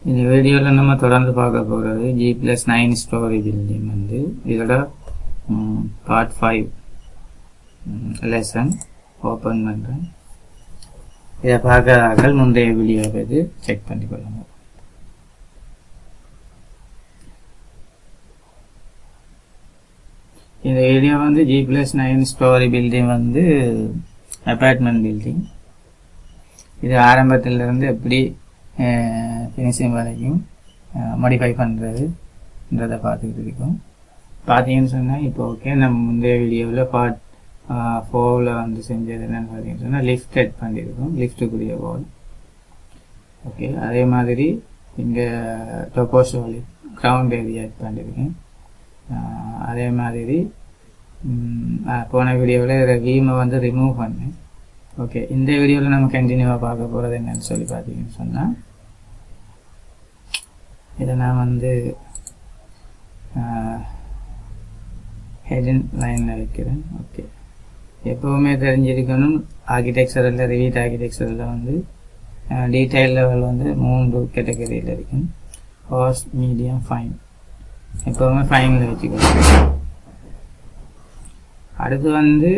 இந்த வீடியோவில் நம்ம தொடர்ந்து பார்க்க போகிறது G+9 ஸ்டோரி பில்டிங் வந்து இதோட பார்ட் 5 லெசன் ஓப்பன் பண்ணுறேன். இதை பார்க்கறார்கள் முந்தைய வீடியோ போய் செக் பண்ணிக்கொள்ளுங்க. இந்த வீடியோ வந்து G+9 ஸ்டோரி பில்டிங் வந்து அப்பார்ட்மெண்ட் பில்டிங். இது ஆரம்பத்திலிருந்து எப்படி ஃபினிஷிங் வரைக்கும் மாடிஃபை பண்ணுறதுன்றதை பார்த்துக்கிட்டு இருக்கோம். பார்த்தீங்கன்னு சொன்னால் இப்போ ஓகே, நம்ம முந்தைய வீடியோவில் பார்ட் 4 வந்து செஞ்சது என்னென்னு பார்த்தீங்கன்னு சொன்னால் லிஃப்ட் செட் பண்ணியிருக்கோம், லிஃப்ட்டுக்குரிய வால். ஓகே, அதே மாதிரி இங்கே டொப்போசோலி கிரவுண்ட் ஏரியா ஆட் பண்ணியிருக்கேன். அதே மாதிரி போன வீடியோவில் வீமை வந்து ரிமூவ் பண்ணேன். ஓகே, இந்த வீடியோவில் நம்ம கண்டினியூவாக பார்க்க போகிறது என்னன்னு சொல்லி பார்த்தீங்கன்னு சொன்னால், இதை நான் வந்து ஹெடன் லைனில் வைக்கிறேன். ஓகே, எப்போவுமே தெரிஞ்சிருக்கணும் ஆர்கிடெக்சரில், ரிவீட் ஆர்கிடெக்சரில் வந்து டீடைல் லெவல் வந்து 3 கேட்டகரியில் இருக்கும். Fast, medium, fine. எப்போவுமே ஃபைனில் வச்சுக்கணும். அடுத்து வந்து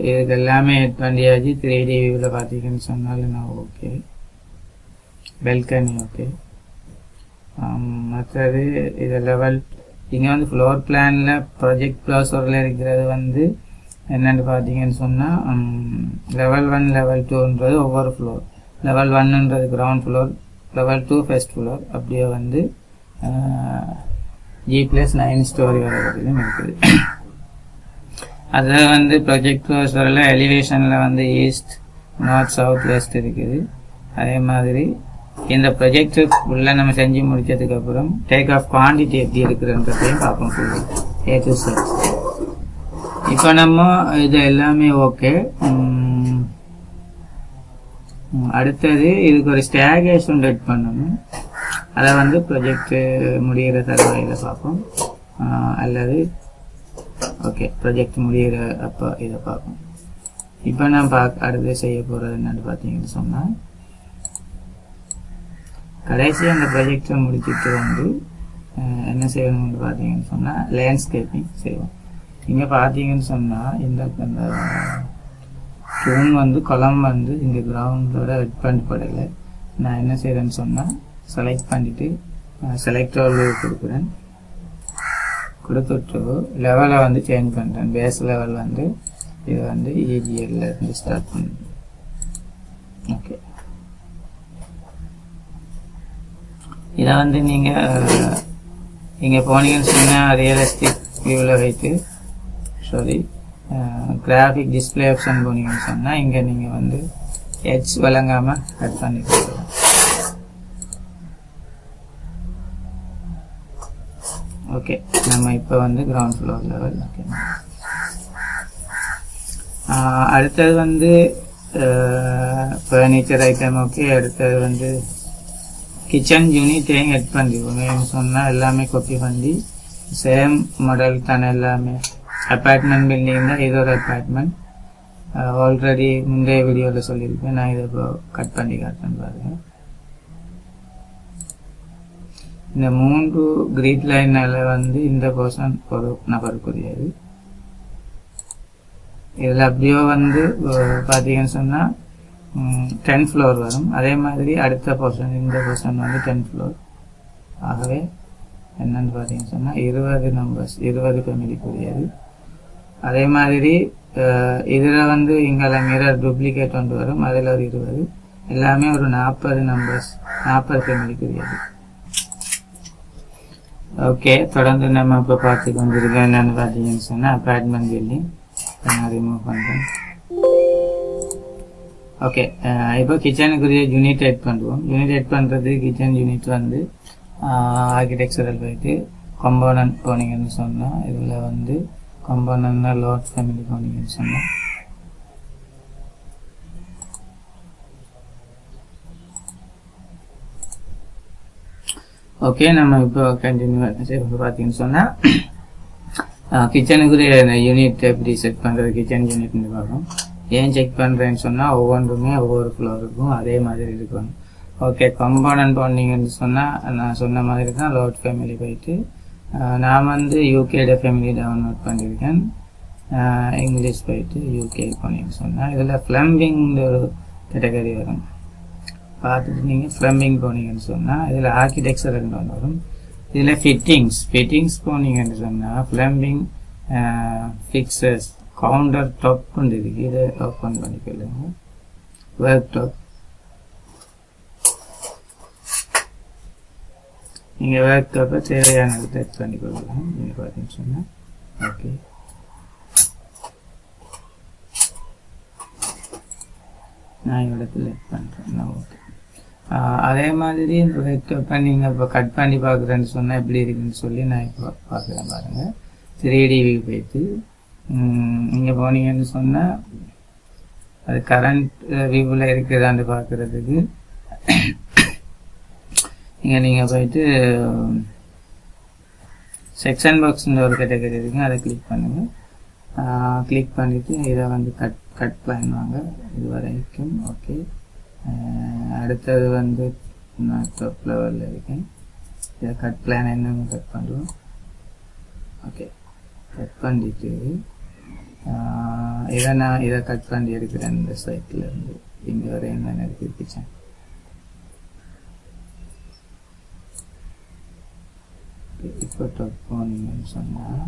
இதுக்கு எல்லாமே எட் பண்ணியாச்சு. 3D வியூவில் பார்த்தீங்கன்னு சொன்னாலும் நான் ஓகே. Balcony okay. மற்றது இது லெவல். இங்கே வந்து ஃப்ளோர் பிளானில் ப்ராஜெக்ட் ப்ளோசரில் இருக்கிறது வந்து என்னென்னு பார்த்தீங்கன்னு சொன்னால் லெவல் 1 லெவல் 2ன்றது ஒவ்வொரு ஃப்ளோர். லெவல் 1ன்றது ground floor, level 2 first floor. அப்படியே வந்து G+9 ஸ்டோரி வரைக்கும் இருக்குது. அதில் வந்து ப்ராஜெக்ட் ப்ளோசரில் எலிவேஷனில் வந்து ஈஸ்ட், நார்த், சவுத், வெஸ்ட் இருக்குது. அதே மாதிரி இந்த ப்ரொஜெக்ட் உள்ள நம்ம செஞ்சு முடிச்சதுக்கப்புறம் டேக் ஆஃப் குவான்டிட்டி எப்படி இருக்குதுன்றதையும் பார்ப்போம். A to Z. இப்போ நம்ம இது எல்லாமே ஓகே. அடுத்தது இதுக்கு ஒரு ஸ்டேர்கேஸ் செட் பண்ணணும். அதை வந்து ப்ரொஜெக்ட் முடிகிற தருவாயில் பார்ப்போம், அல்லது ஓகே ப்ரொஜெக்ட் முடிகிற அப்போ இதை பார்ப்போம். இப்போ நான் அடுத்து செய்ய போகிறது என்னென்னு பார்த்தீங்கன்னு சொன்னால், கடைசி அந்த ப்ராஜெக்டை முடிச்சுட்டு வந்து என்ன செய்யணும்னு பார்த்தீங்கன்னு சொன்னால் லேண்ட்ஸ்கேப்பிங் செய்வோம். இங்கே பார்த்தீங்கன்னு சொன்னால் இந்த தூண் வந்து குளம் வந்து இந்த கிரவுண்டோட வெட் பண்ணப்படலை. நான் என்ன செய்கிறேன்னு சொன்னால் செலக்ட் பண்ணிவிட்டு செலக்ட் ஆல் கொடுக்குறேன். கொடுத்துட்டு லெவலை வந்து சேஞ்ச் பண்ணுறேன். பேஸ் லெவல் வந்து இது வந்து EGL இருந்து ஸ்டார்ட் பண்ணுறேன். ஓகே, இதை வந்து நீங்கள் இங்கே போனீங்கன்னு சொன்னால் ரியலிஸ்டிக் வியூவில் வைத்து கிராஃபிக் டிஸ்பிளே ஆப்ஷன் போனீங்கன்னு சொன்னால் இங்கே நீங்கள் வந்து எட்ஜ் வழங்காமல் கட் பண்ணிக்கலாம். ஓகே, நம்ம இப்போ வந்து கிரவுண்ட் ஃப்ளோர் லெவல். ஓகே, அடுத்தது வந்து ஃபர்னிச்சர் ஐட்டம். ஓகே, அடுத்தது வந்து கிச்சன் யூனிட்டையும் எட் பண்ணிடுவோம். சொன்னால் எல்லாமே காப்பி பண்ணி சேம் மாடல் தானே எல்லாமே. அப்பார்ட்மெண்ட் பில்டிங் தான், இது ஒரு அப்பார்ட்மெண்ட். ஆல்ரெடி முந்தைய வீடியோவில் சொல்லியிருக்கேன். நான் இதை இப்போ கட் பண்ணி காட்டுறேன் பாருங்கள். இந்த 3 கிரீட் லைனில் வந்து இந்த பர்சன் ஒரு நபருக்குரியது. இதில் அப்படியோ வந்து பார்த்தீங்கன்னு சொன்னால் 10 ஃப்ளோர் வரும். அதே மாதிரி அடுத்த போர்ஷன், இந்த போர்ஷன் வந்து 10 ஃப்ளோர். ஆகவே என்னன்னு பார்த்தீங்கன்னு சொன்னால் 20 நம்பர்ஸ், 20 ஃபேமிலிக்குரியது. அதே மாதிரி இதில் வந்து இங்கே மிரர் டூப்ளிகேட் ஒன்று வரும், அதில் ஒரு 20. எல்லாமே ஒரு 40 நம்பர்ஸ், 40 ஃபேமிலிக்குரியது. ஓகே, தொடர்ந்து நம்ம இப்போ பார்த்து கொண்டிருக்கோம். என்னென்னு பார்த்தீங்கன்னு சொன்னால் அப்பார்ட்மெண்ட் பில்டிங். நான் ரிமூவ் பண்ணுறேன். ஓகே, இப்போ கிச்சனுக்குரிய யூனிட் எட் பண்ணுவோம். யூனிட் எட் பண்ணுறது கிச்சன் யூனிட் வந்து ஆர்கிடெக்சரல் போயிட்டு கம்போனன்ட் போனீங்கன்னு சொன்னால் இதில் வந்து கம்போனன்ட்னா லார்ஜ் ஃபேமிலி போனீங்கன்னு சொன்னால் ஓகே, நம்ம இப்போ கண்டினியூ பார்த்தீங்கன்னு சொன்னால் கிச்சனுக்குரிய யூனிட் எப்படி செட் பண்ணுறது, கிச்சன் யூனிட்னு பார்ப்போம். ஏன் செக் பண்ணுறேன்னு சொன்னால் ஒவ்வொன்றுமே ஒவ்வொரு ஃப்ளோருக்கும் அதே மாதிரி இருக்கணும். ஓகே, கம்பார்ட்மெண்ட் போனீங்கன்னு சொன்னால் நான் சொன்ன மாதிரி தான் லோட் ஃபேமிலி போயிட்டு நான் வந்து யூகேட ஃபேமிலி டவுன்லோட் பண்ணியிருக்கேன். இங்கிலீஷ் போயிட்டு யூகே போனீங்கன்னு சொன்னால் இதில் ஃப்ளம்பிங் ஒரு கேட்டகரி வரும். பார்த்துட்டு நீங்கள் ஃப்ளம்பிங் போனீங்கன்னு சொன்னால் இதில் ஆர்கிடெக்சர் ஒன்று வரும். இதில் ஃபிட்டிங்ஸ் போனீங்கன்னு சொன்னால் ஃப்ளம்பிங் ஃபிக்சர்ஸ் கவுண்டர் டாப் கொண்டு இருக்கு. இதை ஓப்பன் பண்ணிக்கொள்ளுங்க. ஒர்க் டாப் நீங்கள் ஒர்க் டாப்பை தேவையானது டச் பண்ணி கொள்ளலாம். நீங்கள் பார்த்தீங்கன்னு சொன்னால் ஓகே. நான் இடத்துல பண்ணுறேன். ஓகே, அதே மாதிரி இந்த ஒர்க் டாப்பை நீங்கள் இப்போ கட் பண்ணி பார்க்குறேன்னு சொன்னால் எப்படி இருக்குன்னு சொல்லி நான் இப்போ பார்க்குறேன். பாருங்கள், 3D வியூ போயிட்டு இங்கே போனீங்கன்னு சொன்னால் அது கரண்ட் வியூவில் இருக்குதான்னு பார்க்குறதுக்கு இங்கே நீங்கள் போயிட்டு செக்ஷன் பாக்ஸ்ன்ற ஒரு கேட்டகரி இருக்குங்க, அதை கிளிக் பண்ணுங்கள். கிளிக் பண்ணிவிட்டு இதை வந்து கட் பண்ணுவாங்க இது வரைக்கும். ஓகே, அடுத்தது வந்து நான் டாப் லெவலில் இருக்கேன். இதை கட் பிளான் என்னன்னு கட் பண்ணுறோம். ஓகே, கட் பண்ணிட்டு இதை கட் பண்ணி எடுக்கிறேன். இந்த சைட்டில் இருந்து இங்கே வரை என்னென்ன எடுத்துருப்பிச்சேன். இப்போ டாப் போனீங்கன்னு சொன்னால்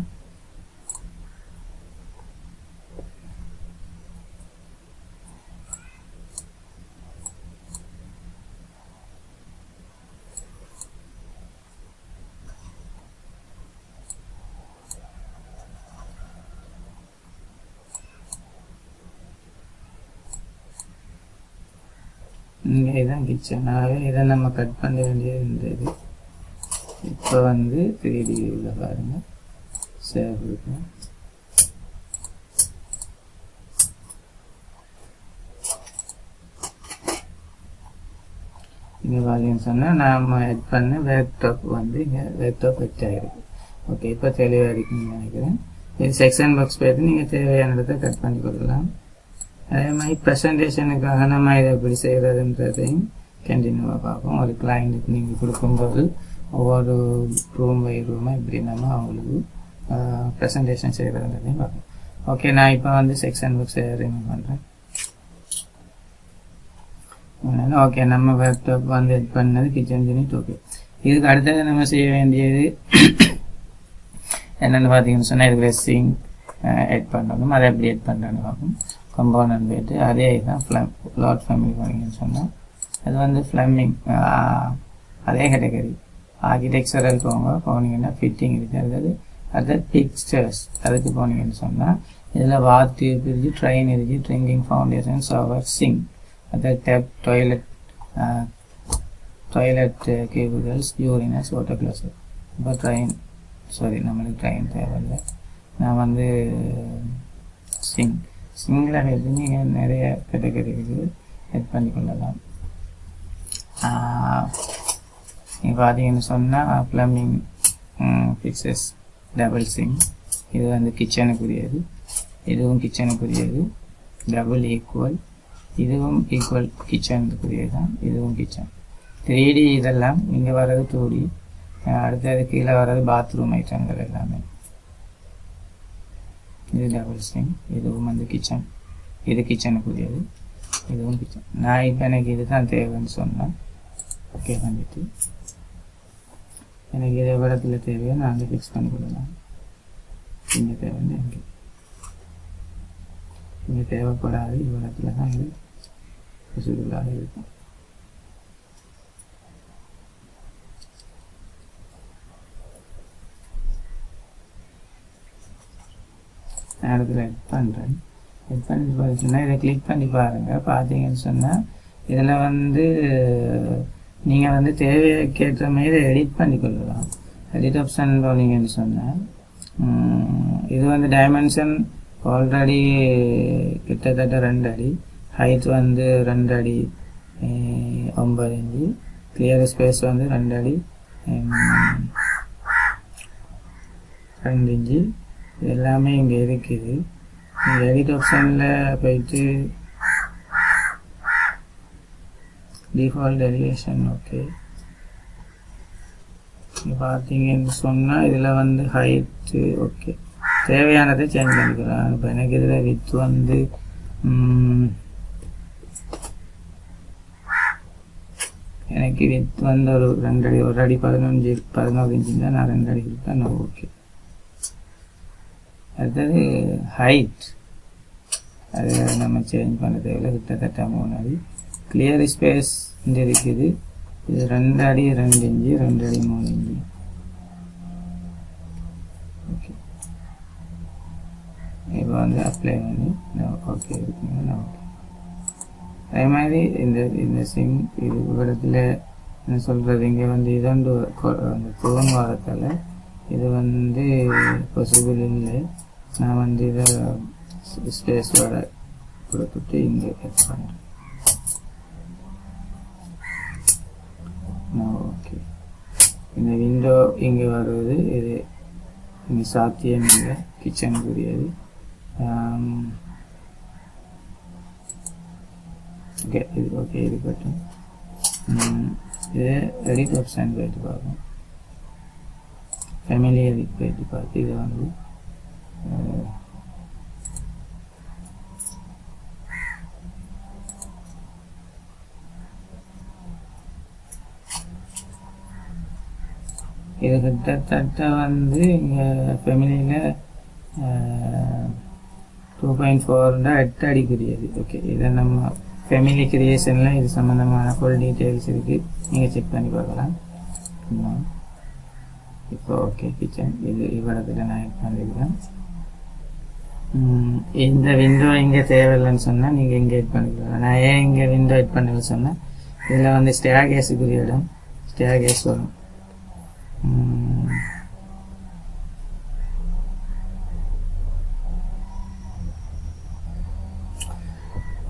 இங்கே இதான் கிச்சனாகவே இதை நம்ம கட் பண்ண வேண்டியது இருந்தது. இப்போ வந்து 3D வியூவில் பாருங்கள், சேவ் இருக்கும். இங்கே பார்த்தீங்கன்னு சொன்னால் நாம் எட் பண்ண வேக் டாப் வந்து இங்கே வேக் டாப் எட் ஆகிருக்கு. ஓகே, இப்போ தெளிவாக இருக்குன்னு நினைக்கிறேன். இது செக்ஷன் பாக்ஸ் போய்ட்டு நீங்கள் தேவையான இடத்தை கட் பண்ணி கொடுக்கலாம். அதே மாதிரி ப்ரெசன்டேஷனுக்காக நம்ம இதை எப்படி செய்கிறதுன்றதையும் கண்டினியூவாக பார்ப்போம். ஒரு கிளைண்ட்டுக்கு நீங்கள் கொடுக்கும்போது ஒவ்வொரு ரூம் பை ரூமாக இப்படி நம்ம அவங்களுக்கு ப்ரெசன்டேஷன் செய்கிறதுன்றதையும் பார்ப்போம். ஓகே, நான் இப்போ வந்து செக்ஷன் பாக்ஸ் ரிமூவ் பண்ணுறேன். ஓகே, நம்ம லேப்டாப் வந்து எட் பண்ணது கிச்சன் யூனிட். ஓகே, இதுக்கு அடுத்தது நம்ம செய்ய வேண்டியது என்னென்னு பார்த்தீங்கன்னு சொன்னால் இதுக்கு சிங்க் எட் பண்ணணும். அதை எப்படி எட் பண்ணுறேன்னு பார்ப்போம். கம்போனன்ட் போய்ட்டு அதே இதுதான் லாட் ஃபேமிலி போனீங்கன்னு சொன்னால் அது வந்து ஃப்ளம்பிங் அதே கேட்டகரி. ஆர்கிடெக்சரல் போனீங்கன்னா ஃபிட்டிங் இருக்குது. அது பிக்சர்ஸ் அதுக்கு போனீங்கன்னு சொன்னால் இதில் வாத் டியூப் இருக்குது, ட்ரெயின் இருக்குது, ட்ரிங்கிங் ஃபவுண்டேஷன், ஷவர், சிங்க், அது tap, toilet cables, urinals, water closet. இப்போ நம்மளுக்கு ட்ரெயின் தேவையில்லை. நான் வந்து சிங்கில் எடுத்து நீங்கள் நிறைய கேட்டகரி இருக்குது எட் பண்ணி கொள்ளலாம். நீங்கள் பார்த்தீங்கன்னு சொன்னால் ப்ளம்பிங் ஃபிக்சஸ், டபுள் சிங்க், இது வந்து கிச்சனுக்குரியது, இதுவும் கிச்சனுக்குரியது, டபுள் ஈக்குவல், இதுவும் ஈக்குவல் கிச்சனுக்குரியது தான், இதுவும் கிச்சன். 3D இதெல்லாம் இங்கே வர்றது 2D, அடுத்தது கீழே வர்றது பாத்ரூம் ஐட்டங்கள் எல்லாமே. இது டபுள் சிங்க், இதுவும் வந்து கிச்சன், இது கிச்சனுக்குரியது, இதுவும் கிச்சன். நான் இப்போ எனக்கு இது தான் தேவைன்னு சொன்னேன். ஓகே பண்ணிட்டு எனக்கு இதே இடத்துல தேவையோ நான் அங்கே ஃபிக்ஸ் பண்ணி கொடுக்கலாம். இங்கே தேவைன்னு எனக்கு இங்கே தேவைப்படாது, இவ்விடத்துல தான் இது விசிபிளாக இருக்கும். நான் இடத்துல எட் பண்ணுறேன். எட் பண்ணி பார்த்தீங்கன்னா இதை கிளிக் பண்ணி பாருங்கள். பார்த்தீங்கன்னு சொன்னால் இதில் வந்து நீங்கள் வந்து தேவைக்கேற்ற மாதிரி எடிட் பண்ணி கொள்ளலாம். எடிட் ஆப்ஷன் போனீங்கன்னு சொன்னால் இது வந்து டைமென்ஷன் ஆல்ரெடி கிட்டத்தட்ட 2 அடி, ஹைட் வந்து 2 அடி 9 இன்ச்சு, கிளியர் ஸ்பேஸ் வந்து 2 அடி 2 இன்ச்சு. எல்லாமே இங்கே இருக்குது. நீங்கள் எடிட் ஆப்ஷனில் போயிட்டு டிஃபால்ட் எலிவேஷன். ஓகே, பார்த்தீங்கன்னு சொன்னால் இதில் வந்து ஹைட்டு ஓகே, தேவையானதை சேஞ்ச் பண்ணிக்கலாம். இப்போ எனக்கு இதில் வித் வந்து எனக்கு வித் வந்து ஒரு 2 அடி, 1 அடி 11 இன்ச்சு தான் நான் 2 அடி கொடுத்தேன். ஓகே, அடுத்தது ஹைட், அது நம்ம சேஞ்ச் பண்ண தேவையில்லை. கிட்டத்தட்ட 3 அடி. கிளியர் ஸ்பேஸ் இங்கே இருக்குது, இது 2 அடி 2 இன்ச்சு, 2 அடி 3 இன்ச்சு. ஓகே, இப்போ வந்து அப்ளை பண்ணி ஓகே இருக்குங்க. ஓகே, அதே மாதிரி இந்த சிம் இது இடத்துல என்ன சொல்கிறது, இங்கே வந்து இதோண்டு அந்த தூண் வாரத்தால் இது வந்து பாசிபிள் இல்லை. நான் வந்து இதை ஸ்பேஸோட கொடுத்துட்டு இங்கே கட் பண்ணுறேன். ஓகே, இந்த விண்டோ இங்கே வருவது இது இங்கே சாத்தியம் இல்லை, கிச்சனுக்குரியது. ஓகே, இது ஓகே இருக்கட்டும். இது எடிட் ஆப்ஷன் போயிட்டு பார்ப்போம். ஃபேமிலி எடிட் போயிட்டு பார்த்து இதை வந்து இது கிட்டத்தட்ட வந்து இங்கே ஃபேமிலியில் 2.4 8 அடிக்குரியது. ஓகே, இதை நம்ம ஃபேமிலி கிரியேஷனில் இது சம்மந்தமான ஃபுல் டீட்டெயில்ஸ் இருக்குது, நீங்கள் செக் பண்ணி பார்க்கலாம். இப்போ ஓகே, கிச்சன் இது இவ்வளோத்துல நான் ஆட் பண்ணியிருக்கேன். இந்த விண்டோ இங்கே தேவையில்லைன்னு சொன்னால் நீங்கள் இங்கே ஆட் பண்ணிக்கலாம். நான் ஏன் இங்கே விண்டோ ஆட் பண்ணல சொன்னால், இதில் வந்து ஸ்டேர் கேஸுக்குரிய இடம், ஸ்டேர் கேஸ் வரும்.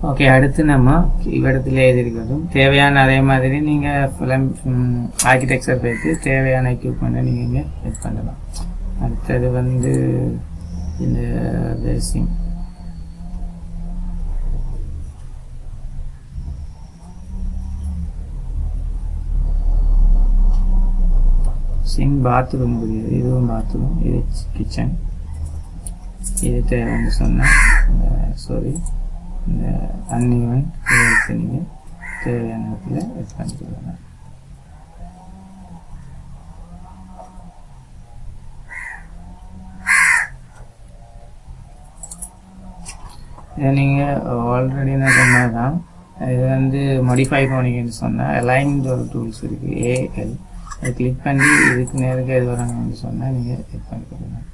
ஓகே, அடுத்து நம்ம இவ்விடத்துல எழுதியிருக்கிறதும் தேவையான அதே மாதிரி நீங்கள் ஃபிலம் ஆர்கிடெக்சர் போய்ட்டு தேவையான எக்யூப்மெண்ட்டை நீங்கள் இங்கே செட் பண்ணலாம். அடுத்தது வந்து இந்த பேசிங், சிங் பாத்ரூம் புரியுது, இதுவும் பாத்ரூம், இது கிச்சன். இது தேவைன்னு சொன்னால் சாரி இந்த அன்னிவன் எடுத்து நீங்கள் தேவையான இடத்துல எட் பண்ணிக்கலாம். இதை நீங்கள் ஆல்ரெடி நான் சொன்னது தான். இது வந்து மாடிஃபை பண்ணிங்கன்னு சொன்னால் அலைன் ஒரு டூல்ஸ் இருக்குது, ஏஎல். அதை கிளிக் பண்ணி இதுக்கு நேருக்கு எது வராங்கன்னு சொன்னால் நீங்கள் எட் பண்ணிக்கலாம்.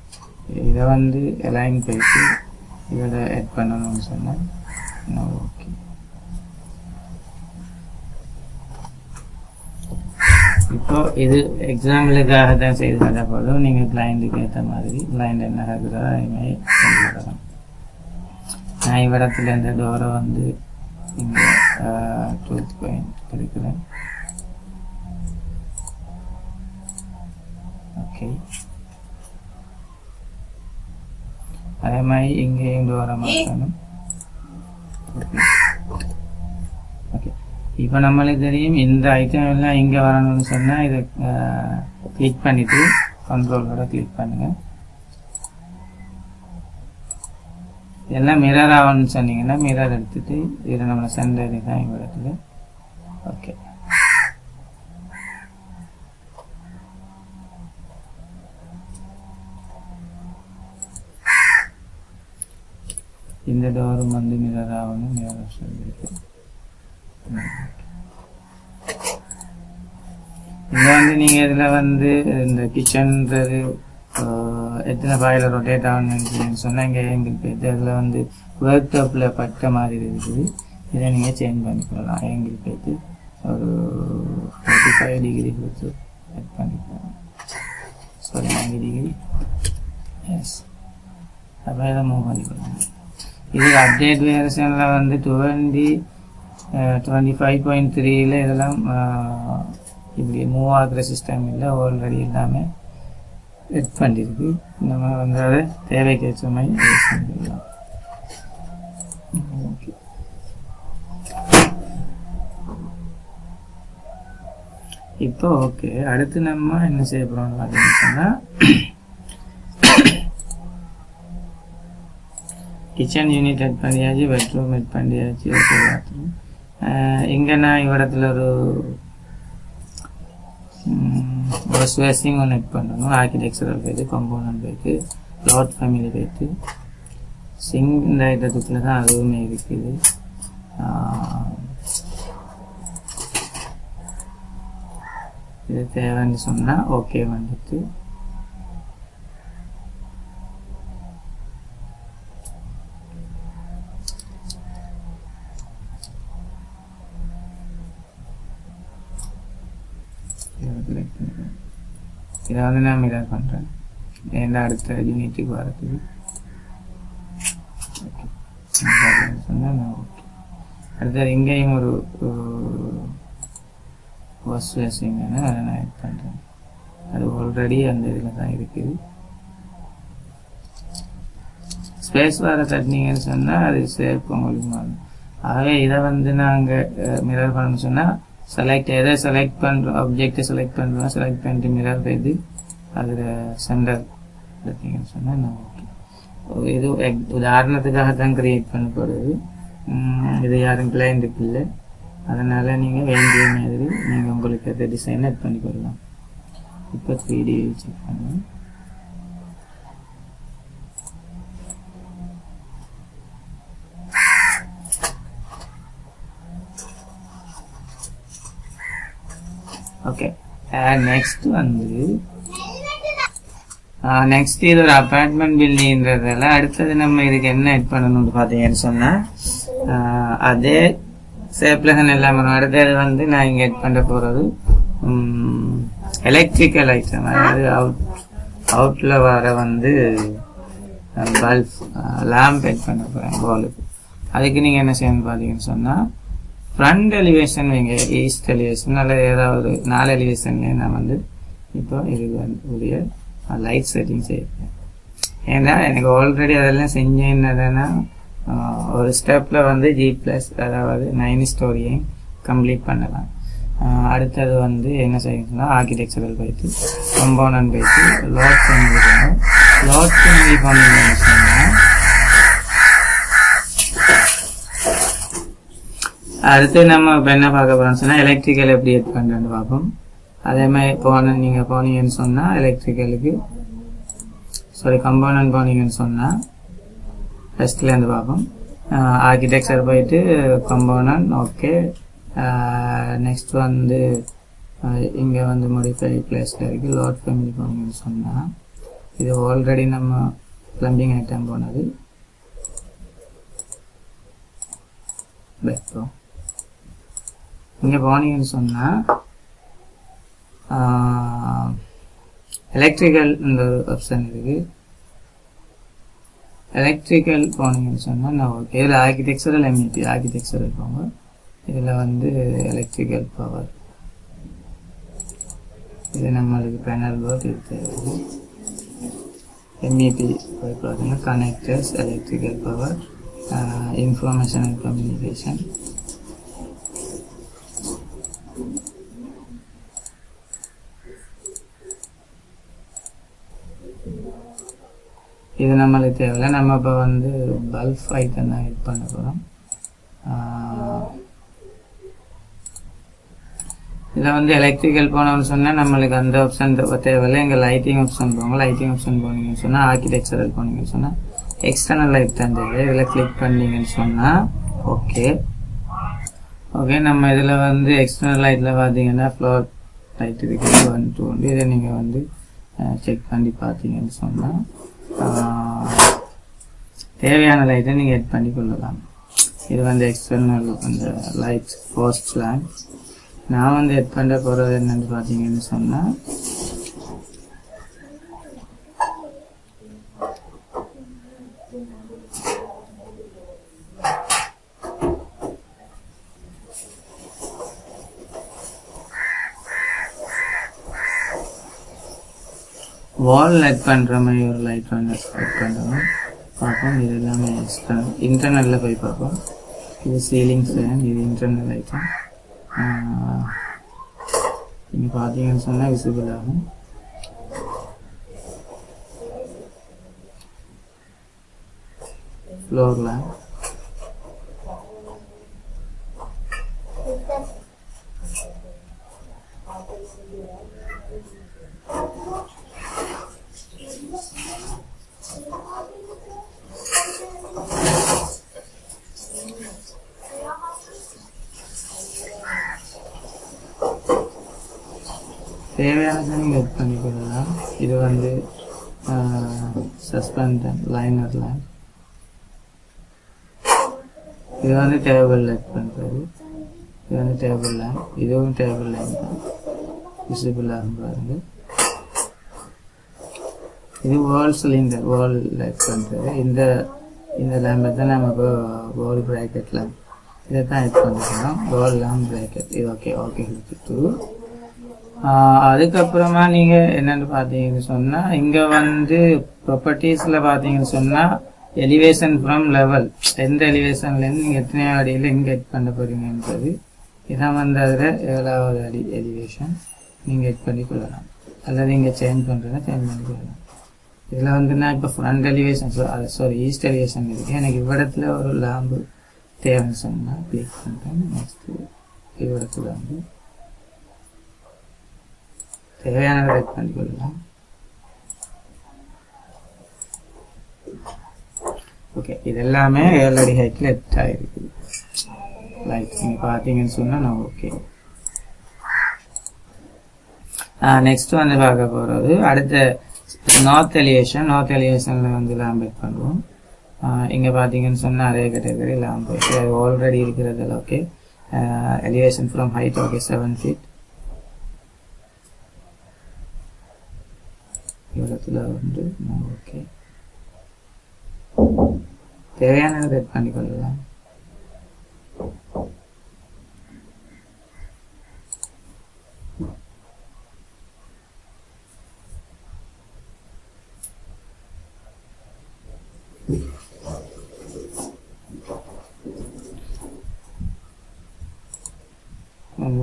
இதை வந்து அலைன் போயிட்டு இதோட எட் பண்ணணும்னு சொன்னால் ஓகே. இப்போ இது எக்ஸாம்பிளுக்காக தான் செய்து தர போதும். நீங்கள் கிளைண்ட்டுக்கு ஏற்ற மாதிரி கிளைண்ட் என்ன இருக்கிறதோ அதுமாதிரி செஞ்சுக்கலாம். நான் இவ்விடத்துல இந்த டோரை வந்து இங்கே 12 பாயிண்ட் எடுக்கிறேன். ஓகே, அதே மாதிரி இங்கேயும் டோரை மாற்றணும். ஓகே, இப்போ நம்மளுக்கு தெரியும் இந்த ஐட்டம் எல்லாம் இங்கே வரணும்னு சொன்னால் இதை கிளிக் பண்ணிவிட்டு கண்ட்ரோலோட கிளிக் பண்ணுங்கள். இதெல்லாம் மிரர் ஆகணும்னு சொன்னீங்கன்னா மிரர் எடுத்துகிட்டு இதில் நம்மளை சென்டர் தான் எங்கள் இடத்துல. ஓகே, இந்த டோரும் வந்து மிரர் ஆகணும். மிரர் சொல்லியிருக்கு. இங்கே வந்து நீங்கள் இதில் வந்து இந்த கிச்சன்றது எத்தனை பாயில் ரொட்டேட் ஆகணும்னு சொன்னால் இங்கே எங்களுக்கு போய்ட்டு அதில் வந்து ஒர்க் டாப்பில் பட்ட மாதிரி இருக்குது. இதை நீங்கள் சேஞ்ச் பண்ணிக்கலாம். எங்களுக்கு போய்ட்டு ஒரு 45 டிகிரி கொடுத்து செட் பண்ணிக்கலாம். Sorry 90 degree. எஸ், அப்போ இதை மூவ் பண்ணிக்கலாம். இது அப்டேட் வேர்ஷனில் வந்து 25.3 இதெல்லாம் இப்படி மூவ் ஆகிற சிஸ்டம் இல்லை, ஆல்ரெடி எல்லாமே செட் பண்ணியிருக்கு. நம்ம வந்து அதை தேவைக்கு ஏற்ற மாதிரி யூஸ் பண்ணிக்கலாம். ஓகே, இப்போ ஓகே, அடுத்து நம்ம என்ன செய்ய போறோம்னு பார்த்தீங்கன்னு சொன்னா கிச்சன் யூனிட் எட் பண்ணியாச்சு, பெட்ரூம் எட் பண்ணியாச்சு. ஓகே, பாத்ரூம் இங்கே நான் இடத்துல ஒரு ஸ்வேசிங் ஒன்று எட் பண்ணணும். ஆர்கிடெக்சரல் போயிட்டு, கம்பவுண்ட் போயிட்டு, லாட் ஃபேமிலி போயிட்டு, சிங் இந்த ஐட்டத்துக்குள்ள தான் அதுவுமே இருக்குது. இது தேவைன்னு சொன்னால் ஓகே வந்துட்டு இதை வந்து நான் மிரர் பண்ணுறேன் ஏன்னா அடுத்த யூனிட்டுக்கு வரதுக்கு. ஓகே சொன்னால் நான் ஓகே. அடுத்தது இங்கேயும் ஒரு வாஷ் பேசிங்கன்னா அதை நான் ஆட் பண்ணுறேன். அது ஆல்ரெடி அந்த இதில் தான் இருக்குது. ஸ்பேஸ் வர தட்டினீங்கன்னு சொன்னால் அது சேஃப் உங்களுக்கு மாறும். ஆகவே இதை வந்து நாங்கள் மிரர் பண்ணணும்னு சொன்னால் எதை செலக்ட் பண்ணுறோம், ஆப்ஜெக்டை செலக்ட் பண்ணுறோம், செலக்ட் பண்ணிட்டு மிரர் செய்து அதில் சென்டர் பார்த்தீங்கன்னு சொன்னால் நான் ஓகே. இது உதாரணத்துக்காக தான் கிரியேட் பண்ணப்படுது. இது யாரும் கிளைண்ட்டுக்கு இல்லை. அதனால் நீங்கள் வேண்டிய மாதிரி நீங்கள் உங்களுக்கு அதை டிசைன் ஆட் பண்ணிக்கொள்ளலாம். இப்போ 3D செக் பண்ணுங்கள். ஓகே, நெக்ஸ்ட் வந்து இது ஒரு அப்பார்ட்மெண்ட் பில்டிங்கிறதால அடுத்தது நம்ம இதுக்கு என்ன ஆட் பண்ணணும்னு பார்த்தீங்கன்னு சொன்னால் அதே சேப்லகன் எல்லாம் வரும். அடுத்தது வந்து நான் இங்கே ஆட் பண்ண போகிறது எலக்ட்ரிக்கல் ஐட்டம், அதாவது அவுட்டில் வர வந்து பல்ப் லேம்ப் ஆட் பண்ண போகிறேன் வாலுக்கு. அதுக்கு நீங்கள் என்ன செய்யணும்னு பார்த்தீங்கன்னு சொன்னால் ஃப்ரண்ட் எலிவேஷன் வைங்க, ஈஸ்ட் எலிவேஷன் அல்லது ஏதாவது 4 எலிவேஷன்லேயே நான் வந்து இப்போ இதுக்கு வந்து உரிய லைட் செட்டிங் செய்யறேன். ஏன்னா எனக்கு ஆல்ரெடி அதெல்லாம் செஞ்சேன்னா ஒரு ஸ்டெப்பில் வந்து G+, அதாவது 9 ஸ்டோரியை கம்ப்ளீட் பண்ணலாம். அடுத்தது வந்து என்ன செய்யணும்னா ஆர்கிடெக்சரல் போயிட்டு, கம்பவுண்ட் போயிட்டு, லாட் பண்ணிக்கணும். லாட் பண்ணி பண்ணீங்கன்னு சொன்னால் அடுத்து நம்ம இப்போ என்ன பார்க்க போகிறோம்னு சொன்னால் எலக்ட்ரிக்கல் எப்படி எட் பண்ணுறேன்னு பார்ப்போம். அதே மாதிரி நீங்கள் போனீங்கன்னு சொன்னால் எலக்ட்ரிக்கலுக்கு கம்பவுண்ட் போனீங்கன்னு சொன்னால் ஃபஸ்ட்லேருந்து பார்ப்போம். ஆர்கிடெக்சர் போயிட்டு கம்பவுண்ட் ஓகே. நெக்ஸ்ட் வந்து இங்கே வந்து மோடிஃபை பிளேஸில் இருக்குது. லாட் ஃபேமிலி போனீங்கன்னு சொன்னால் இது ஆல்ரெடி நம்ம ப்ளம்பிங் ஐட்டம் போனது. பெட்ரூம் இங்கே போனீங்கன்னு சொன்னால் எலக்ட்ரிக்கல் இந்த ஆப்ஷன் இருக்குது. எலக்ட்ரிக்கல் போனீங்கன்னு சொன்னால் நான் ஓகே. இதில் ஆர்கிடெக்சரல் MEP ஆர்கிடெக்சரல் போங்க. இதில் வந்து எலக்ட்ரிக்கல் பவர் இது நம்மளுக்கு பேனல் போர்ட் இது தேவை. MEP போய் பார்த்தீங்கன்னா connectors, electrical power, information and communication. இது நம்மளுக்கு தேவையில்லை. நம்ம இப்போ வந்து பல்ப் ஐட்டம் தான் ஹெல்ப் பண்ண போகிறோம். இதில் வந்து எலக்ட்ரிக்கல் போனோம்னு சொன்னால் நம்மளுக்கு அந்த ஆப்ஷன் தேவையில்லை. எங்கள் லைட்டிங் ஆப்ஷன் போங்க. லைட்டிங் ஆப்ஷன் போனீங்கன்னு சொன்னால் ஆர்கிடெக்சரல் போனீங்கன்னு சொன்னால் எக்ஸ்டர்னல் லைட் தான் தேவை. இதில் கிளிக் பண்ணீங்கன்னு சொன்னால் ஓகே. நம்ம இதில் வந்து எக்ஸ்டர்னல் லைட்டில் பார்த்தீங்கன்னா ஃப்ளோர் லைட் இருக்குது 1, 2. இதை நீங்கள் வந்து செக் பண்ணி பார்த்தீங்கன்னு சொன்னால் தேவையான லைட்டை நீங்கள் எட் பண்ணி கொள்ளலாம். இது வந்து எக்ஸ்டர்னல் அந்த லைட் போஸ்ட் லேம்ப். நான் வந்து எட் பண்ண போகிறது என்னென்னு பார்த்தீங்கன்னு சொன்னால் வால் லைட் பண்ணுற மாதிரி ஒரு லைட் வந்து செட் பண்ணுறோம் பார்ப்போம். இது எல்லாமே எக்ஸ்டர்னல். இன்டர்னலில் போய் பார்ப்போம். இது சீலிங் ஃபேன், இது இன்டர்னல் ஐட்டம். நீங்கள் பார்த்தீங்கன்னு சொன்னால் விசிபிள் ஆகும். ஃப்ளோர் லேம்ப், தேவையானதை நீங்கள் எட் பண்ணிக்கொள்ளலாம். இது வந்து சஸ்பெண்டர் லைனர் லேம்ப். இது வந்து டேபிள் லைட் பண்ணுறது. இது வந்து டேபிள் லேம்ப். இதுவும் டேபிள் லேம்ப் தான், விசிபிள் ஆகும் பாருங்கள். இது வால் சிலிண்டர், வால் லைட் பண்ணுறது. இந்த லேம்பை தான் நம்ம இப்போ வால் ப்ராக்கெட் லேம்ப் இதை தான் எட் பண்ணிக்கலாம். வால் லேம்ப் ப்ராக்கெட் இது ஓகே கொடுத்துட்டு அதுக்கப்புறமா நீங்கள் என்னென்னு பார்த்தீங்கன்னு சொன்னால், இங்கே வந்து ப்ராப்பர்ட்டிஸில் பார்த்தீங்கன்னு சொன்னால் எலிவேஷன் ஃப்ரம் லெவல், எந்த எலிவேஷன்லேருந்து நீங்கள் எத்தனை அடியில் எங்கே எட் பண்ண போகிறீங்கன்றது இதான் வந்து அதில் 7வது அடி எலிவேஷன் நீங்கள் எட் பண்ணி கொள்ளலாம். அல்லது இங்கே சேஞ்ச் பண்ணுறதுனா சேஞ்ச் பண்ணி கொள்ளலாம். இதில் வந்து நான் இப்போ ஃப்ரண்ட் எலிவேஷன் ஈஸ்ட் எலிவேஷன் இருக்குது. எனக்கு இவ்விடத்தில் ஒரு லேம்பு தேவைன்னு சொன்னால் கிளிக் பண்ணுறேன். நெக்ஸ்ட்டு இவ்விடத்தில் வந்து தேவையானதை எட் பண்ணி கொள்ளலாம். ஓகே, இது எல்லாமே 7 அடி ஹைட்டில் எட் ஆகிருக்குது. லைட் நீங்கள் பார்த்தீங்கன்னு சொன்னால் நான் ஓகே. நெக்ஸ்ட் வந்து பார்க்க போகிறது அடுத்த நார்த் எலிவேஷன். நார்த் எலிவேஷனில் வந்து லேம்ப் எட் பண்ணுவோம். இங்கே பார்த்தீங்கன்னு சொன்னால் அதே கேட்டகரி லேம்ப் ஆல்ரெடி இருக்கிறதில் okay. Elevation from height okay 7 feet. இடத்துல வந்து ஓகே தேவையானதை செட் பண்ணிக்கொள்ளலாம்.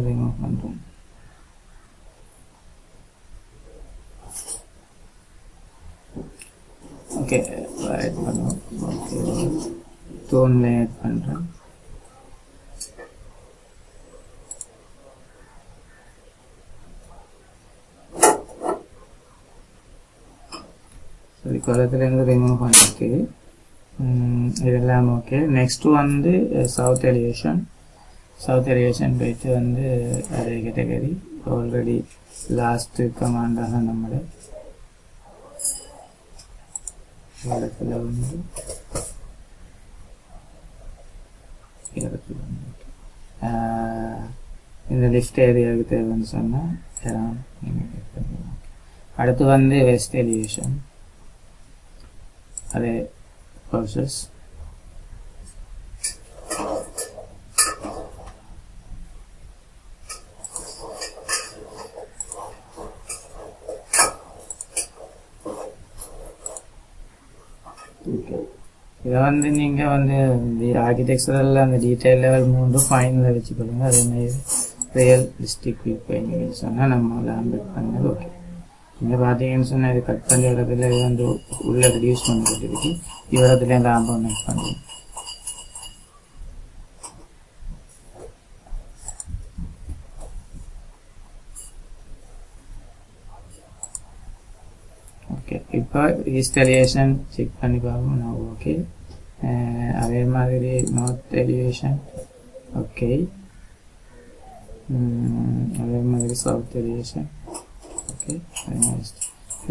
ரிமூவ் பண்ணுறோம். ஓகே ஆட் பண்ணுவோம். ஓகே டோன்ல ஆட் பண்ணுறேன். சரி, குளத்துலேருந்து ரிமூவ் பண்ணிட்டு இதெல்லாம் ஓகே. நெக்ஸ்ட் வந்து சவுத் எலிவேஷன். சவுத் எலிவேஷன் போயிட்டு வந்து அதே கேட்டகரி ஆல்ரெடி லாஸ்ட் கமாண்டாக நம்மளோட இடத்துல வந்து இந்த லிஃப்ட் ஏரியாவுக்கு தேவைன்னு சொன்னால் அடுத்து வந்து வெஸ்ட் எலிவேஷன் அதே ப்ராசஸ். இதை வந்து நீங்கள் வந்து ஆர்கிடெக்சரில் அந்த டீட்டெயில் லெவல் 3 ஃபைனலில் வச்சுக்கொள்ளுங்க. அதேமாதிரி ரியல் டிஸ்ட்ரிக்ட் வியூ போயிங்கன்னு சொன்னால் நம்ம லேம்ப் எட் பண்ணது ஓகே. இங்கே பார்த்தீங்கன்னு சொன்னால் இது கட் பண்ணி இடத்துல இது வந்து உள்ளே ரெடியூஸ் பண்ணிக்கிட்டு இருக்கு. இவ்விடத்துல லேம்பை மேக் பண்ணுவோம். ஓகே, இப்போ ஈஸ்ட் எலிவேஷன் செக் பண்ணி பார்ப்போம். நான் ஓகே. அதே மாதிரி நார்த் எலிவேஷன் ஓகே. அதே மாதிரி சவுத் எலிவேஷன் ஓகே.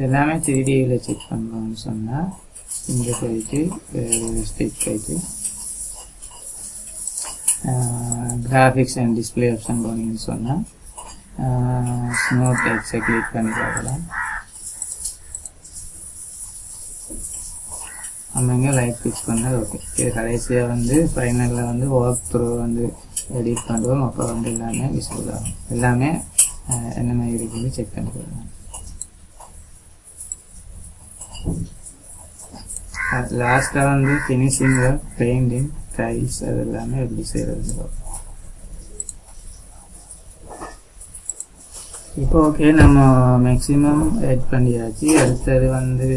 எல்லாமே 3Dயில் செக் பண்ணுறோம்னு சொன்னால் இங்கே போயிட்டு ஸ்டிக் போயிட்டு கிராஃபிக்ஸ் அண்ட் டிஸ்பிளே ஆப்ஷன் போனீங்கன்னு சொன்னால் ஸ்மூத் டெக்ஸ்ட்டை கிளிக் பண்ணி பார்க்கலாம். நம்ம இங்கே லைட் ஃபிக்ஸ் பண்ணது ஓகே. இது கடைசியாக வந்து ஃபைனலில் வந்து வாக் த்ரூ வந்து எடிட் பண்ணுவோம். அப்போ வந்து எல்லாமே விசிபிள் ஆகும். எல்லாமே என்ன மாதிரி இருக்குன்னு செக் பண்ணி போடலாம். லாஸ்ட்டாக வந்து ஃபினிஷிங்கில் பெயிண்டிங் டைல்ஸ் அது எல்லாமே எப்படி செய்கிறது. இப்போ ஓகே, நம்ம மேக்ஸிமம் ஆட் பண்ணியாச்சு. அடுத்தது வந்து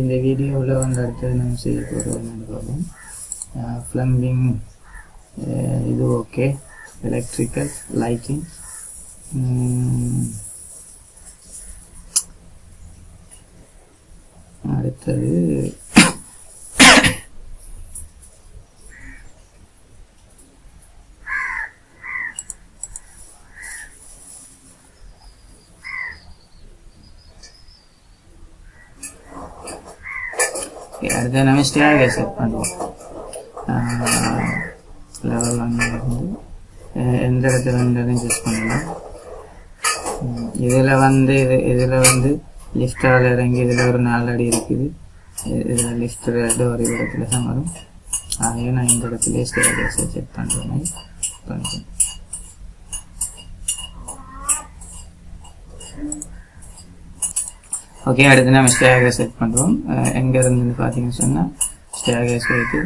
இந்த வீடியோவில் வந்து அடுத்தது நம்ம செய்ய போகிறோம் பார்ப்போம். ப்ளம்பிங் இது ஓகே, எலக்ட்ரிக்கல், லைட்டிங், அடுத்தது அடுத்த நம்ம ஸ்டேர் செட் பண்ணுவோம். லெவல் 1 வந்து எந்த இடத்துல இருந்தாலும் சூஸ் பண்ணலாம். இதில் வந்து லிஃப்டால் இறங்கி இதில் ஒரு 4 அடி இருக்குது. இதில் லிஃப்ட் ஒரு இடத்துல தான் வரும். ஆகவே நான் இந்த இடத்துல ஸ்டேர் செட் பண்ணுறேன். ஓகே, அடுத்து நம்ம ஸ்டேர் செட் பண்ணுறோம். எங்கே இருந்து பார்த்தீங்கன்னு சொன்னால் ஸ்டேர் போயிட்டு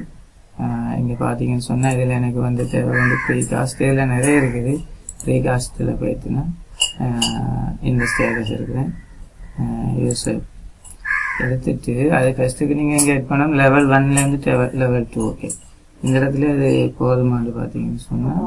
இங்கே பார்த்தீங்கன்னு சொன்னால் இதில் எனக்கு வந்து தேவை வந்து ப்ரீ காஸ்ட். இதில் நிறைய இருக்குது. ப்ரீ காஸ்ட்டில் போயிட்டுனா இந்த ஸ்டேர் இருக்கிறேன். யூஸ் எடுத்துட்டு அது ஃபஸ்ட்டுக்கு நீங்கள் இங்கே எட் பண்ணோம். Level 1லேருந்து level 2. ஓகே, இந்த இடத்துல அது போதுமானு பார்த்தீங்கன்னு சொன்னால்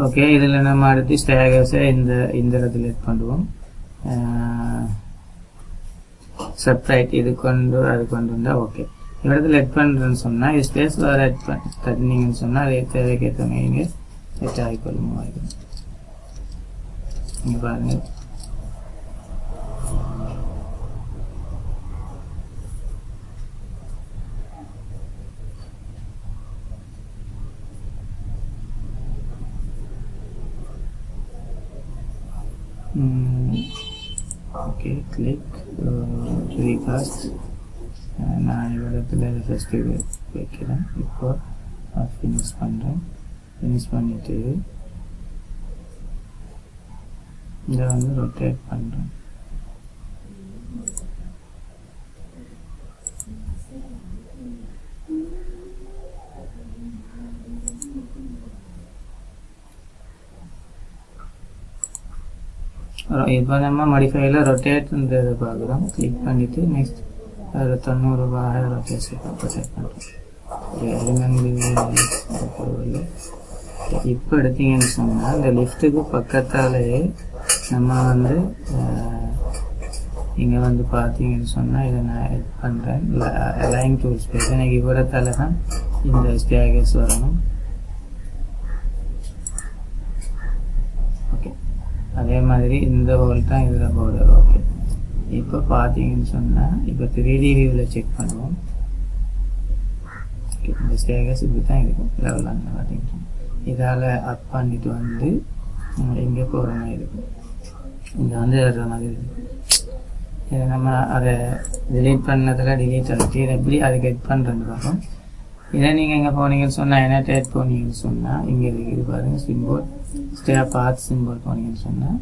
ஓகே, இதில் நம்ம அடுத்து ஸ்டேர்கேஸை இந்த இடத்துல எட் பண்ணுவோம். செப்ரைட் இது கொண்டு அது கொண்டு வந்தால் ஓகே. இந்த இடத்துல எட் பண்ணுறேன்னு சொன்னால் இது ஸ்பேஸ் வேறு எட் தட்டினீங்கன்னு சொன்னால் அது தேவைக்கேற்ற மாதிரி இங்கே எட் ஆகிக்கொள்ளும். இங்கே பாருங்கள், ஓகே, கிளிக் ரீகாஸ்ட். நான் இடத்துல ஃபஸ்ட்டு வைக்கிறேன். இப்போ ஃபினிஷ் பண்ணுறேன். ஃபினிஷ் பண்ணிவிட்டு இதை வந்து ரொட்டேட் பண்ணுறேன். இப்போ நம்ம மாடிஃபைல ரொட்டேட்ன்றதை பார்க்குறோம். கிளிக் பண்ணிவிட்டு நெக்ஸ்ட் ஒரு 90 ரொட்டேட் பண்ணுறோம். இப்போ எடுத்தீங்கன்னு சொன்னால் இந்த லிஃப்ட்டுக்கு பக்கத்தாலேயே நம்ம வந்து இங்கே வந்து பார்த்தீங்கன்னு சொன்னால் இதை நான் எட் பண்ணுறேன். அலைன் டூல்ஸ் போய்ட்டு எனக்கு இவ்வளோத்தால தான் இந்த ஸ்டேர்கேஸ் வரணும். ஓகே, அதே மாதிரி இந்த ஹோல் தான் இதில் போர்டர். ஓகே, இப்போ பார்த்தீங்கன்னு சொன்னால் இப்போ 3D வியூவில் செக் பண்ணுவோம். ஓகே, இந்த ஸ்டேர்கேஸ் இப்படி தான் இருக்கும். லெவல் அங்கே பார்த்தீங்கன்னா இதால் அப் பண்ணிட்டு வந்து எங்கே போகிற மாதிரி இருக்கும். இங்கே வந்து ஏறுற மாதிரி இருக்கும். இதை நம்ம அதை டிலீட் பண்ணதில் டிலீட் ஆகிட்டு இதை எப்படி அதை கெட் பண்ணுறேன்னு பார்ப்போம். இதை நீங்கள் எங்கே போனீங்கன்னு சொன்னால் என்ன டேட் போனீங்கன்னு சொன்னால் இங்கே இருக்குது பாருங்கள், சிம்போல் ஸ்டேர் பாத் சிம்போல் போனீங்கன்னு சொன்னால்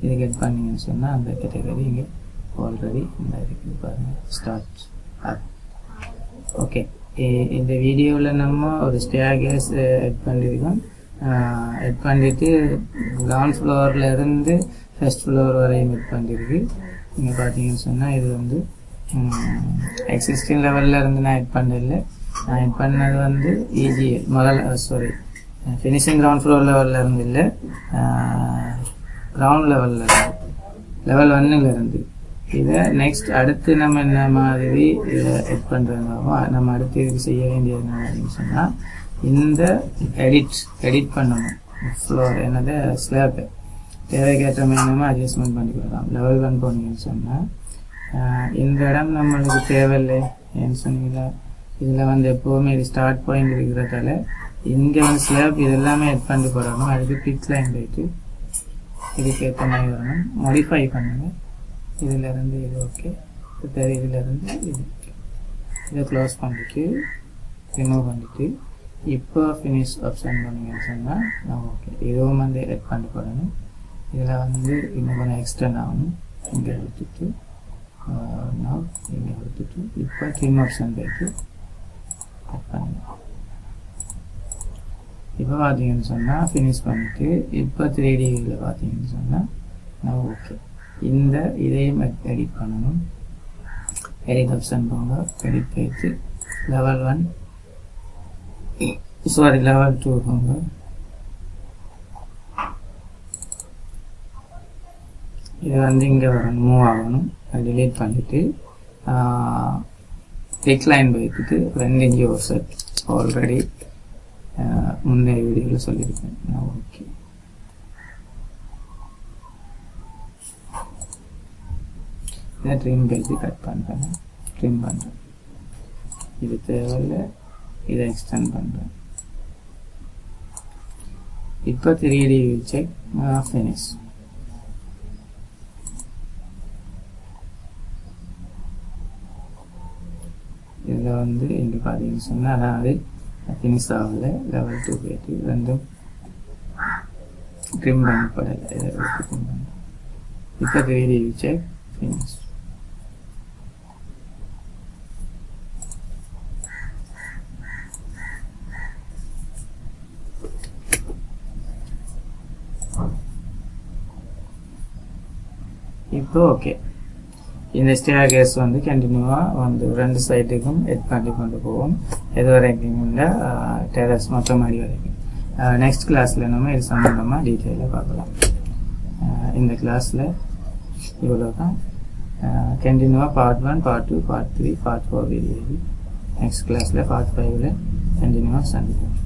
இது கெட் பண்ணிங்கன்னு சொன்னால் அந்த கேட்டகரி இங்கே ஆல்ரெடி இந்த இருக்குது பாருங்கள், ஸ்டார்ட் அப். ஓகே, இந்த வீடியோவில் நம்ம ஒரு ஸ்டேர்கேஸ் எட் பண்ணியிருக்கோம். எட் பண்ணிவிட்டு கிரவுண்ட் ஃப்ளோரில் இருந்து ஃபர்ஸ்ட் ஃப்ளோர் வரையும் எட் பண்ணியிருக்கு. நீங்கள் பார்த்தீங்கன்னு சொன்னால் இது வந்து எக்ஸிஸ்டிங் லெவலில் இருந்து நான் எட் பண்ணல. நான் எட் பண்ணது வந்து இஜிஎல் ஃபினிஷிங் கிரவுண்ட் ஃப்ளோர் லெவலில் இருந்து இல்லை, கிரவுண்ட் லெவலில் இருந்து லெவல் 1ல் இருந்து. இதை நெக்ஸ்ட் அடுத்து நம்ம என்ன மாதிரி எட் பண்ணுறதுனாவோ நம்ம அடுத்து இதுக்கு செய்ய வேண்டியது என்னன்னு சொன்னால் இந்த எடிட் பண்ணணும். ஃப்ளோர் என்னது ஸ்லாப் தேவைக்கேற்ற மாதிரி நம்ம அட்ஜஸ்ட்மெண்ட் பண்ணிக்கலாம். லெவல் 1 போனீங்கன்னு சொன்னால் இந்த இடம் நம்மளுக்கு தேவையில்லை ஏன்னு சொன்னீங்களா, இதில் வந்து எப்போவுமே இது ஸ்டார்ட் பாயிண்ட் இருக்கிறதால இங்கே வந்து ஸ்லாப் இது எல்லாமே எட் பண்ணி போடணும். அதுக்கு பிட் லைன் போயிட்டு இதுக்கு ஏற்ற மாதிரி வரணும், மாடிஃபை பண்ணுங்கள். இதிலேருந்து இது ஓகே, இதிலேருந்து இது ஓகே. இதை க்ளோஸ் பண்ணிட்டு ரிமூவ் பண்ணிவிட்டு இப்போ ஃபினிஷ் ஆப்ஷன் பண்ணிங்கன்னு சொன்னால் நான் ஓகே. இதுவும் வந்து எட் பண்ணி போடணும். இதில் வந்து இன்னும் கொஞ்சம் எக்ஸ்டெண்ட் ஆகணும். இங்கே எடுத்துட்டு நான் இங்கே எடுத்துட்டு இப்போ ட்ரிம் ஆப்ஷன் போயிட்டு கட் பண்ணுங்க. இப்போ பார்த்தீங்கன்னு சொன்னால் ஃபினிஷ் பண்ணிவிட்டு இப்போ 3Dயில் பார்த்தீங்கன்னு சொன்னால் நான் ஓகே. இந்த இதையும் எடிட் பண்ணணும். எடிட் ஆப்ஷன் போங்க, எடிட் போயிட்டு level 2 போங்க. இது வந்து இங்கே வரணும், மூவ் ஆகணும். அதை டிலீட் பண்ணிவிட்டு டிக்ளைன் போயிட்டு 2 இன்ச் ஆஃப்செட் ஆல்ரெடி முந்தைய வீடியோவில் சொல்லியிருக்கேன். ஓகே, இதை ட்ரிம் போயிட்டு கட் பண்ணுறேன், ட்ரிம் பண்ணுறேன். இது தேவையில்லை, இதை எக்ஸ்டெண்ட் பண்ணுறேன். இப்போ 3D செக் ஃபினிஷ். இதில் வந்து இங்கே பார்த்தீங்கன்னு சொன்னால் அதாவது ஃபினிஷ் ஆகலை. level 2 போயிட்டு ரெண்டும் ட்ரிம் பண்ணப்படலை. இதை ட்ரிம் பண்ண இப்போ 3D செக் ஃபினிஷ். இப்போ ஓகே. இந்த ஸ்டேர் கேஸ் வந்து கண்டினியூவாக வந்து 2 சைட்டுக்கும் எட் பண்ணி கொண்டு போவோம். எது வரைக்கும் டெரஸ் மொத்தம் மாடி வரைக்கும். நெக்ஸ்ட் கிளாஸில் நம்ம இது சம்மந்தமாக டீட்டெயிலாக பார்க்கலாம். இந்த கிளாஸில் இவ்வளோ தான். கண்டினியூவாக part 1, part 2, part 3, part 4 video. Next கிளாஸில் பார்ட் 5ல் கண்டினியூவாக சந்திப்போம்.